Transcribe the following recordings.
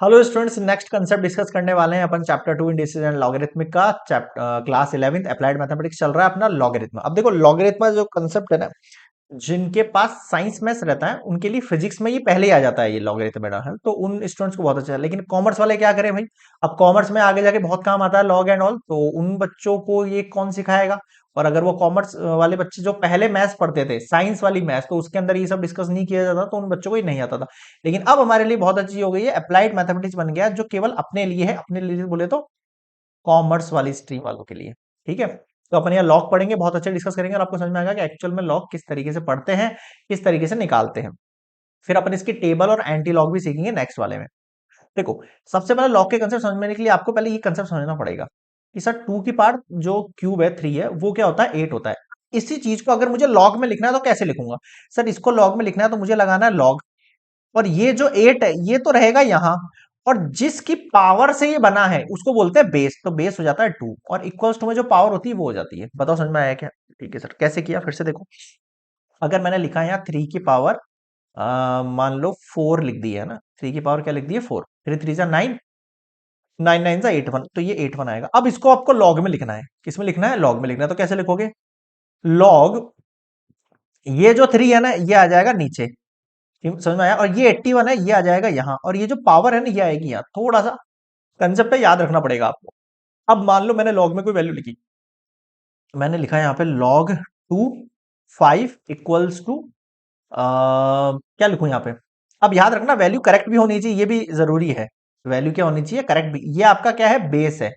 Hello students, next concept discuss करने वाले हैं अपन चैप्टर 2 इंडिसेस एंड लॉगरिथमिक का क्लास 11th अप्लाइड मैथमेटिक्स चल रहा है अपना लॉगरिथम। अब देखो लॉगरिथम जो कंसेप्ट है ना, जिनके पास साइंस मैथ्स रहता है उनके लिए फिजिक्स में ये पहले ही आ जाता है, ये लॉगरिथम है तो उन स्टूडेंट्स को बहुत अच्छा है। लेकिन कॉमर्स वाले क्या करें भाई, अब कॉमर्स में आगे जाके बहुत काम आता है लॉग एंड ऑल, तो उन बच्चों को ये कौन सिखाएगा। और अगर वो कॉमर्स वाले बच्चे जो पहले मैथ्स पढ़ते थे, साइंस वाली मैथ्स, तो उसके अंदर ये सब डिस्कस नहीं किया जाता, तो उन बच्चों को ये नहीं आता था। लेकिन अब हमारे लिए बहुत अच्छी चीज हो गई है, अप्लाइड मैथमेटिक्स बन गया जो केवल अपने लिए है, अपने लिए बोले तो कॉमर्स वाली स्ट्रीम वालों के लिए। ठीक है, तो अपन यहाँ लॉग पढ़ेंगे, बहुत अच्छे डिस्कस करेंगे और आपको समझ में आएगा कि एक्चुअल में लॉग किस तरीके से पढ़ते हैं, किस तरीके से निकालते हैं। फिर अपन इसकी टेबल और एंटी लॉग भी सीखेंगे नेक्स्ट वाले में। देखो, सबसे पहले लॉग के कंसेप्ट समझने के लिए आपको पहले ये कंसेप्ट समझना पड़ेगा कि सर टू की पावर जो क्यूब है, थ्री है, वो क्या होता है, एट होता है। इसी चीज को अगर मुझे लॉग में लिखना है तो कैसे लिखूंगा। सर इसको लॉग में लिखना है तो मुझे लगाना है लॉग, और ये जो एट है ये तो रहेगा यहां, और जिसकी पावर से ये बना है उसको बोलते हैं बेस, तो बेस हो जाता है टू, और इक्वल्स टू में जो पावर होती है वो हो जाती है। बताओ समझ में आया क्या। ठीक है सर, कैसे किया फिर से देखो। अगर मैंने लिखा है यहाँ थ्री की पावर मान लो फोर लिख दी है ना, थ्री की पावर क्या लिख दी है, फोर, थ्री थ्री जा नाइन, नाइन नाइन जा एट वन, तो ये एट वन आएगा। अब इसको आपको लॉग में लिखना है, किसमें लिखना है, लॉग में लिखना है। तो कैसे लिखोगे, लॉग, ये जो थ्री है ना ये आ जाएगा नीचे, समझ में आया, और ये 81 है ये आ जाएगा यहाँ, और ये जो पावर है ना ये आएगी यहाँ। थोड़ा सा कंसेप्ट है, याद रखना पड़ेगा आपको। अब मान लो मैंने लॉग में कोई वैल्यू लिखी, मैंने लिखा है यहाँ पे log two five equals to क्या लिखूं यहाँ पे। अब याद रखना वैल्यू करेक्ट भी होनी चाहिए, ये भी जरूरी है। वैल्यू क्या होनी चाहिए, करेक्ट भी। ये आपका क्या है, बेस है।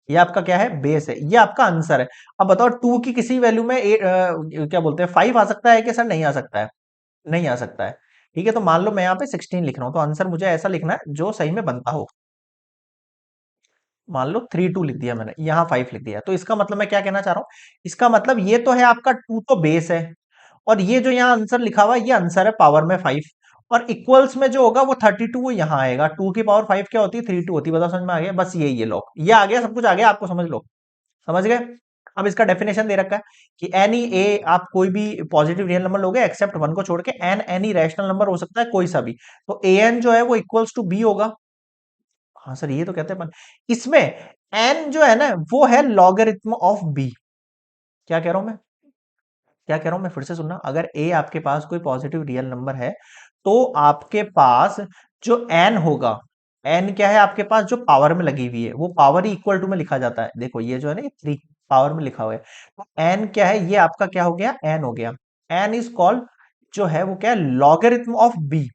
ये आपका क्या है, बेस है। ये आपका आंसर है। अब बताओ टू की किसी वैल्यू में क्या बोलते हैं, फाइव आ सकता है कि सर नहीं आ सकता है, नहीं आ सकता है। ठीक है, तो मान लो मैं यहाँ पे 16 लिख रहा हूँ, तो आंसर मुझे ऐसा लिखना है जो सही में बनता हो। मान लो थ्री टू लिख दिया मैंने, यहाँ फाइव लिख दिया, तो इसका मतलब मैं क्या कहना चाह रहा हूँ, इसका मतलब ये तो है आपका टू तो बेस है, और ये जो यहाँ आंसर लिखा हुआ है ये आंसर है पावर में फाइव, और इक्वल्स में जो होगा वो 32 वो यहाँ आएगा। टू की पावर फाइव क्या होती है, थ्री टू होती है। बताओ समझ में आ गया, बस ये लो, ये आ गया, सब कुछ आ गया, आपको समझ लो, समझ गए। अब इसका डेफिनेशन दे रखा है कि एनी ए, आप कोई भी पॉजिटिव रियल नंबर लोगे एक्सेप्ट वन को छोड़ के, एन एनी रैशनल नंबर हो सकता है कोई सा भी, तो ए एन जो है वो इक्वल्स टू बी होगा। हाँ सर ये तो कहते हैं अपन, इसमें एन जो है ना वो है लॉगरिथम ऑफ बी। क्या कह रहा हूं मैं, क्या कह रहा हूं मैं, फिर से सुनना। अगर ए आपके पास कोई पॉजिटिव रियल नंबर है, तो आपके पास जो एन होगा, एन क्या है आपके पास, जो पावर में लगी हुई है, वो पावर ही इक्वल टू में लिखा जाता है। देखो ये जो है ना, ये थ्री पावर में लिखा हुआ है, तो एन क्या है, ये आपका क्या हो गया, एन हो गया। एन इज कॉल्ड, जो है वो क्या है, लॉगरिथम ऑफ बी।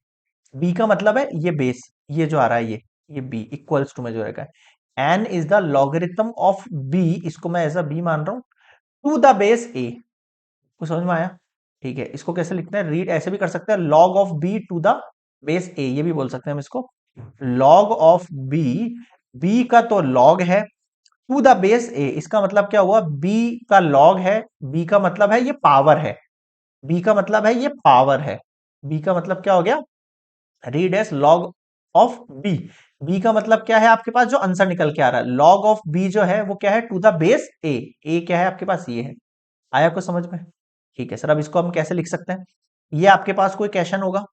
बी का मतलब है ये बेस, ये जो आ रहा है ये बी इक्वल्स टू में जो रहेगा, N is the logarithm of B, इसको मैं ऐसा बी मान रहा हूं, टू द बेस ए। कुछ समझ में आया। ठीक है, इसको कैसे लिखते हैं, रीड ऐसे भी कर सकते हैं, log of B to the base a, ये भी बोल सकते हैं हम इसको, लॉग ऑफ बी, बी का तो लॉग है, टू द बेस ए, इसका मतलब क्या हुआ, बी का लॉग है, बी का मतलब है ये पावर है, बी का मतलब है ये पावर है, बी का मतलब क्या हो गया, read as log of B. B का मतलब क्या है, आपके पास जो आंसर निकल के आ रहा है, लॉग ऑफ बी जो है वो क्या है, टू द बेस ए, ए क्या है आपके पास, ये है। आया कुछ समझ में। ठीक है सर, अब इसको हम कैसे लिख सकते हैं, ये आपके पास कोई क्वेश्चन होगा,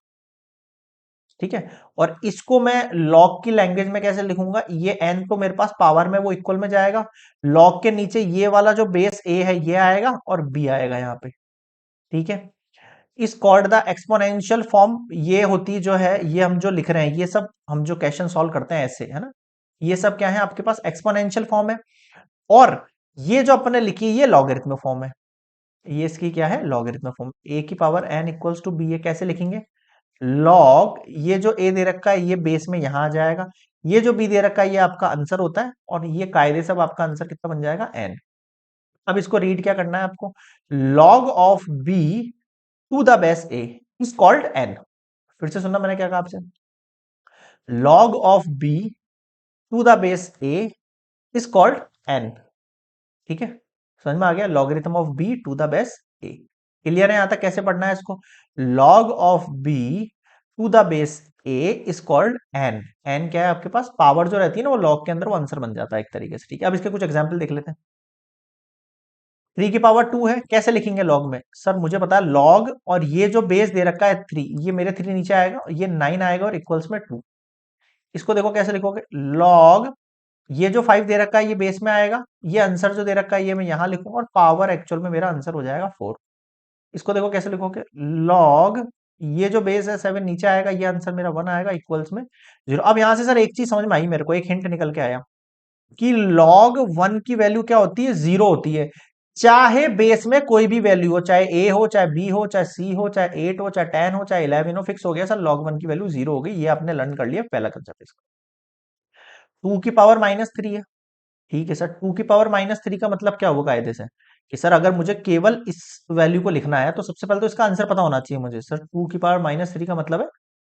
ठीक है, और इसको मैं लॉग की लैंग्वेज में कैसे लिखूंगा, ये एन तो मेरे पास पावर में वो इक्वल में जाएगा, लॉग के नीचे ये वाला जो बेस ए है ये आएगा और बी आएगा यहाँ पे। ठीक है, इस कॉल्ड द एक्सपोनेंशियल फॉर्म, ये होती जो है, ये हम जो लिख रहे हैं, ये सब हम जो क्वेश्चन सॉल्व करते हैं ऐसे, है ना, ये सब क्या है आपके पास, एक्सपोनेंशियल फॉर्म है। और ये जो अपने लिखी है ये लॉगरिथम फॉर्म है, ये इसकी क्या है, लॉगरिथम फॉर्म, ए की power N equals to B, ये कैसे लिखेंगे, लॉग, ये जो ए दे रखा है ये बेस में यहां आ जाएगा, ये जो बी दे रखा है ये आपका आंसर होता है, और ये कायदे से अब आपका आंसर कितना बन जाएगा, एन। अब इसको रीड क्या करना है आपको, log of B to the base A is called N. फिर से सुनना मैंने क्या कहा आपसे, log of B to the base A is called N. ठीक है, समझ में आ गया, logarithm of B to the base A. Clear है यहां तक, कैसे पढ़ना है इसको, log of B to the base A is called N. N क्या है आपके पास, पावर जो रहती है ना वो लॉग के अंदर वो आंसर बन जाता है एक तरीके से। ठीक है, अब इसके कुछ एग्जाम्पल देख लेते हैं। थ्री की पावर टू है, कैसे लिखेंगे लॉग में, सर मुझे पता है लॉग, और ये जो बेस दे रखा है थ्री, ये मेरे थ्री नीचे आएगा, ये नाइन आएगा और इक्वल्स में टू। इसको देखो कैसे लिखोगे, लॉग ये जो 5 दे रखा है ये बेस में आएगा, ये आंसर जो दे रखा है ये मैं यहां लिखूंगा, और पावर एक्चुअल में मेरा आंसर हो जाएगा 4। इसको देखो कैसे लिखोगे, लॉग ये जो बेस है 7 नीचे आएगा, ये आंसर मेरा 1 आएगा, इक्वल्स में 0। अब यहां से सर एक चीज समझ में आई मेरे को, एक हिंट निकल के आया कि log 1 की वैल्यू क्या होती है, 0 होती है। चाहे बेस में कोई भी वैल्यू हो, चाहे a हो, चाहे b हो, चाहे c हो, चाहे 8 हो, चाहे 10 हो, चाहे 11 हो, फिक्स हो गया सर, log 1 की वैल्यू 0 हो गई। ये आपने लर्न कर लिया पहला कंसेप्ट इसका। 2 की पावर -3 है, ठीक है सर। 2 की पावर -3 का मतलब क्या होगा कायदे से, कि सर अगर मुझे केवल इस वैल्यू को लिखना है तो सबसे पहले तो इसका आंसर पता होना चाहिए मुझे। सर 2 की पावर -3 का मतलब है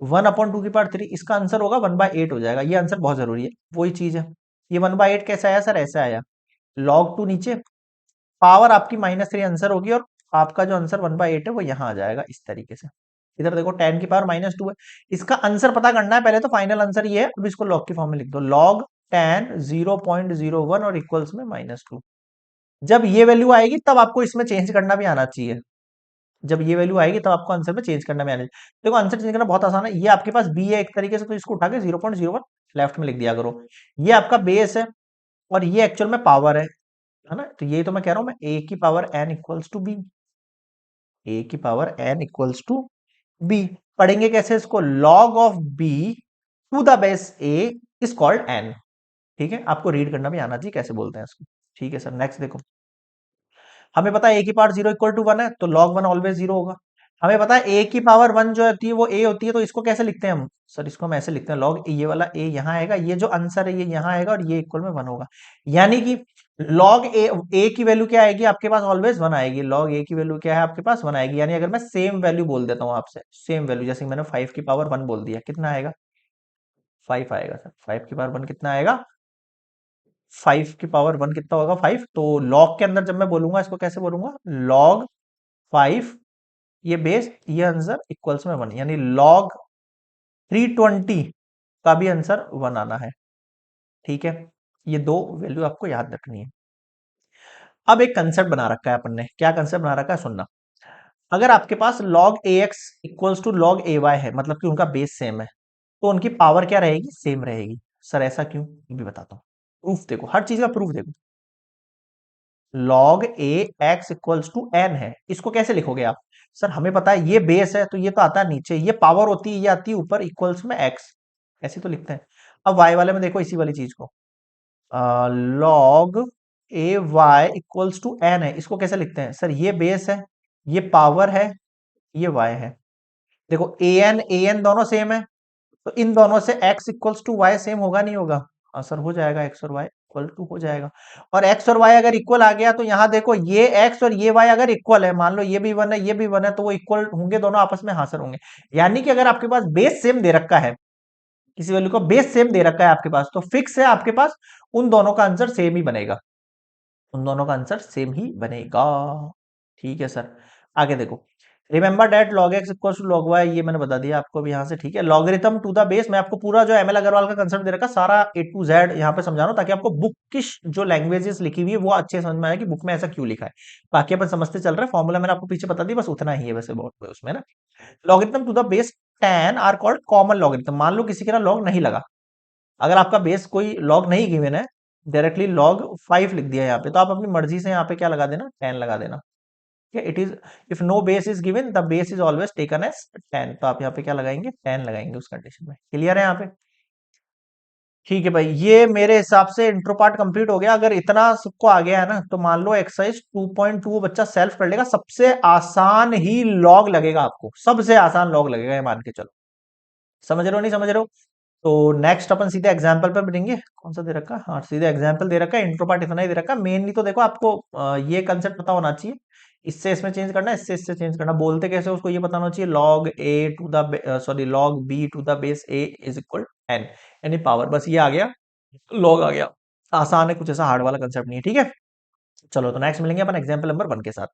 1/2 की पावर 3, इसका आंसर होगा 1/8 हो जाएगा। ये आंसर बहुत जरूरी है, वही चीज है। ये 1/8 कैसे आया सर, ऐसे आया, log 2 नीचे, पावर आपकी -3 आंसर होगी, और आपका जो आंसर 1/8 है वो यहाँ आ जाएगा इस तरीके से। इधर देखो 10 की पावर -2 है, इसका आंसर पता करना है पहले, तो फाइनल आंसर ये है। अब इसको लॉग की फॉर्म में लिख दो, log 10 0.01 और इक्वल्स में -2। जब ये वैल्यू आएगी तब आपको इसमें चेंज करना भी आना चाहिए। जब ये वैल्यू आएगी तब आपको आंसर में चेंज करना भी आना चाहिए। देखो आंसर चेंज करना बहुत आसान है, ये आपके पास बी है एक तरीके से, तो इसको उठा के 0.01 लेफ्ट में लिख दिया करो। ये आपका बेस है, और ये एक्चुअल में पावर है ना। तो ये तो मैं कह रहा हूं, मैं ए की power N equals to b, a की power N equals to b. पढ़ेंगे कैसे इसको, log of B to the base A is called N. ठीक है, आपको रीड करना भी आना चाहिए कैसे बोलते हैं इसको। ठीक है सर, नेक्स्ट देखो, हमें पता है ए की पावर 0 = 1 है, तो log 1 ऑलवेज 0 होगा। हमें पता है ए की पावर 1 जो होती है वो ए होती है, तो इसको कैसे लिखते हैं हम, सर इसको हम ऐसे लिखते हैं, log ये वाला ए यहाँ आएगा, ये जो आंसर है ये यहाँ आएगा, और ये इक्वल में 1 होगा। यानी कि log ए की वैल्यू क्या आएगी आपके पास, ऑलवेज 1 आएगी। log ए की वैल्यू क्या है आपके पास, 1 आएगी। यानी अगर मैं सेम वैल्यू बोल देता हूँ आपसे, सेम वैल्यू, जैसे कि मैंने 5 की पावर 1 बोल दिया, कितना आएगा, 5 आएगा सर। 5 की पावर 1 कितना आएगा, 5 की पावर 1 कितना होगा, 5। तो log के अंदर जब मैं बोलूंगा इसको कैसे बोलूंगा, log 5, ये बेस, ये आंसर इक्वल्स में 1, यानी log 320 का भी आंसर 1 आना है। ठीक है, ये दो वैल्यू आपको याद रखनी है। अब एक कंसेप्ट बना रखा है अपन ने, क्या कंसेप्ट बना रखा है सुनना। अगर आपके पास log ax equals to log ay है, मतलब कि उनका बेस सेम है, तो उनकी पावर क्या रहेगी, सेम रहेगी। सर ऐसा क्यों, ये भी बताता हूँ। प्रूफ देखो, हर चीज का प्रूफ देखो। log a x equals to n है, इसको कैसे लिखोगे आप, सर हमें पता है ये बेस है, तो ये तो आता है नीचे, ये पावर होती है, ये आती है ऊपर, इक्वल्स में x, ऐसे तो लिखते हैं। अब y वाले में देखो इसी वाली चीज को, log A Y equals to N है, इसको कैसे लिखते हैं, सर ये बेस है, ये पावर है, ये y है। देखो ए एन दोनों सेम है, तो इन दोनों से x equals to Y same होगा नहीं होगा, हाँ सर हो जाएगा, x और y इक्वल टू हो जाएगा। और x और y अगर इक्वल आ गया, तो यहाँ देखो ये x और ये y अगर इक्वल है, मान लो ये भी 1 है ये भी 1 है, तो वो इक्वल होंगे दोनों आपस में, हाँ सर होंगे। यानी कि अगर आपके पास बेस सेम दे रखा है, किसी वैल्यू का बेस सेम दे रखा है आपके पास, तो फिक्स है आपके पास, उन दोनों का आंसर सेम ही बनेगा, उन दोनों का आंसर सेम ही बनेगा। ठीक है सर, आगे देखो, remember that log x equal to log y, ये मैंने बता दिया आपको भी यहाँ से। ठीक है, लॉगरिथम टू द बेस, मैं आपको पूरा जो एमएल अग्रवाल का कंसेप्ट दे रखा सारा ए टू जेड यहाँ पे समझा रहा हूँ, ताकि आपको बुकिश जो लैंग्वेजेस लिखी हुई है वो अच्छे समझ में आए कि बुक में ऐसा क्यों लिखा है। बाकी अपन समझते चल रहे हैं, फॉर्मूला मैंने आपको पीछे बता दी, बस उतना ही है वैसे बहुत उसमें ना। Logarithm to the base 10 are called common logarithm. मान लो किसी के ना लॉग नहीं लगा, अगर आपका बेस कोई लॉग नहीं गिवन है, डायरेक्टली log 5 लिख दिया यहाँ पे, तो आप अपनी मर्जी से यहाँ पे क्या लगा देना, 10 लगा देना। ठीक है, it is, if no base is given the base is always taken as 10, तो आप यहाँ पे क्या लगाएंगे, 10 लगाएंगे उस कंडीशन में। क्लियर है यहाँ पे। ठीक है भाई, ये मेरे हिसाब से इंट्रो पार्ट कंप्लीट हो गया। अगर इतना सबको आ गया है ना, तो मान लो एक्सरसाइज 2.2 बच्चा सेल्फ कर लेगा, सबसे आसान ही लॉग लगेगा आपको, सबसे आसान लॉग लगेगा, ये मान के चलो। समझ रहे हो नहीं समझ रहे हो। तो नेक्स्ट अपन सीधे एग्जाम्पल पर बढ़ेंगे। कौन सा दे रखा है, हाँ सीधे एग्जाम्पल दे रखा है, इंट्रो पार्ट इतना ही दे रखा है। मेनली तो देखो आपको ये कंसेप्ट पता होना चाहिए, इससे इसमें चेंज करना, इससे चेंज करना, बोलते कैसे उसको ये पता होना चाहिए। log a to the sorry log b to the base a is equal n, यानी पावर, बस ये आ गया, log आ गया। आसान है, कुछ ऐसा हार्ड वाला कंसेप्ट नहीं है। ठीक है, चलो तो नेक्स्ट मिलेंगे अपन एग्जाम्पल नंबर 1 के साथ।